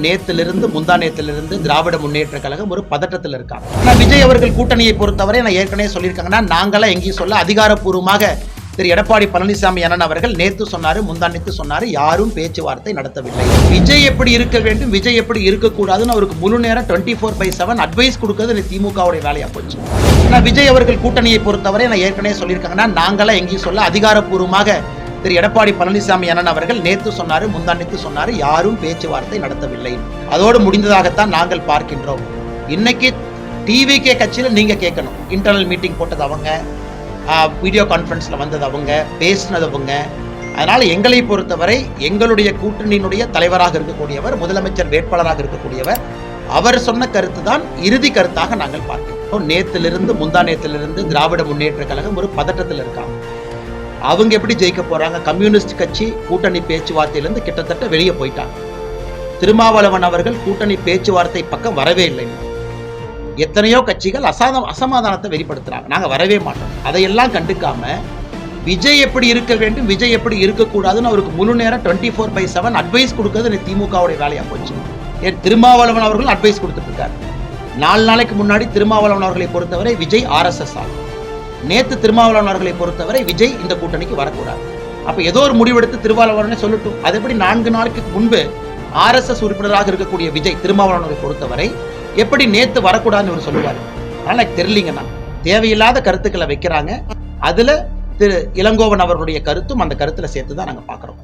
நேத்திலிருந்து முந்தா நேத்திலிருந்து திராவிட முன்னேற்ற கழகம் ஒரு பதட்டத்தில் இருக்காங்க. ஆனால் விஜய் அவர்கள் கூட்டணியை பொறுத்தவரை நான் ஏற்கனவே சொல்லியிருக்காங்கன்னா, நாங்களாம் எங்கேயும் சொல்ல அதிகாரப்பூர்வமாக திரு எடப்பாடி பழனிசாமி அண்ணன் அவர்கள் நேத்து சொன்னாரு, முந்தா நேத்து சொன்னாரு, யாரும் பேச்சுவார்த்தை நடத்தவில்லை. விஜய் எப்படி இருக்க வேண்டும், விஜய் எப்படி இருக்கக்கூடாதுன்னு அவருக்கு முழு நேரம் 24/7 அட்வைஸ் கொடுக்கிறது திமுகவுடைய வேலையா போச்சு. ஆனால் விஜய் அவர்கள் கூட்டணியை பொறுத்தவரை நான் ஏற்கனவே சொல்லியிருக்காங்கன்னா, நாங்களாம் எங்கேயும் சொல்ல அதிகாரப்பூர்வமாக திரு எடப்பாடி பழனிசாமி அண்ணன் அவர்கள் நேத்து சொன்னாரு, முந்தா நேத்து சொன்னாரு, யாரும் பேச்சுவார்த்தை நடத்தவில்லை. அதோடு முடிந்ததாகத்தான் நாங்கள் பார்க்கின்றோம். இன்னைக்கு டிவிகே கட்சியில் நீங்க கேட்கணும், இன்டர்னல் மீட்டிங் போட்டது அவங்க, வீடியோ கான்ஃபரன்ஸ்ல வந்தது அவங்க, பேசினது அவங்க. அதனால எங்களை பொறுத்தவரை எங்களுடைய கூட்டணியினுடைய தலைவராக இருக்கக்கூடியவர், முதலமைச்சர் வேட்பாளராக இருக்கக்கூடியவர், அவர் சொன்ன கருத்து தான் இறுதி கருத்தாக நாங்கள் பார்க்கிறோம். நேத்திலிருந்து முந்தா நேத்திலிருந்து திராவிட முன்னேற்ற கழகம் ஒரு பதட்டத்தில் இருக்காங்க. அவங்க எப்படி ஜெயிக்க போறாங்க? கம்யூனிஸ்ட் கட்சி கூட்டணி பேச்சுவார்த்தையிலிருந்து கிட்டத்தட்ட வெளியே போயிட்டாங்க. திருமாவளவன் அவர்கள் கூட்டணி பேச்சுவார்த்தை பக்கம் வரவே இல்லை. எத்தனையோ கட்சிகள் அசமாதானத்தை வெளிப்படுத்துறாங்க, நாங்க வரவே மாட்டோம். அதையெல்லாம் கண்டுக்காம விஜய் எப்படி இருக்க வேண்டும், விஜய் எப்படி இருக்கக்கூடாதுன்னு அவருக்கு முழு நேரம் 24/7 அட்வைஸ் கொடுக்கிறது திமுகவுடைய வேலையா போச்சு. ஏன் திருமாவளவன் அவர்கள் அட்வைஸ் கொடுத்துட்டு இருக்காரு. 4 நாளைக்கு முன்னாடி திருமாவளவன் அவர்களை பொறுத்தவரை விஜய் RSS ஆகும். நேத்து திருமாவளவன் அவர்களை பொறுத்தவரை விஜய் இந்த கூட்டணிக்கு வரக்கூடாது. அப்ப ஏதோ ஒரு முடிவெடுத்து திருமாவளவனை சொல்லட்டும். அது எப்படி 4 நாளுக்கு முன்பு RSS உறுப்பினராக இருக்கக்கூடிய விஜய் திருமாவளவனை பொறுத்தவரை எப்படி நேத்து வரக்கூடாதுன்னு இவர் சொல்லுவாரு? அதனால எனக்கு தெரியலீங்கன்னா, தேவையில்லாத கருத்துக்களை வைக்கிறாங்க. அதுல திரு இளங்கோவன் அவர்களுடைய கருத்தும் அந்த கருத்துல சேர்த்துதான் நாங்க பாக்குறோம்.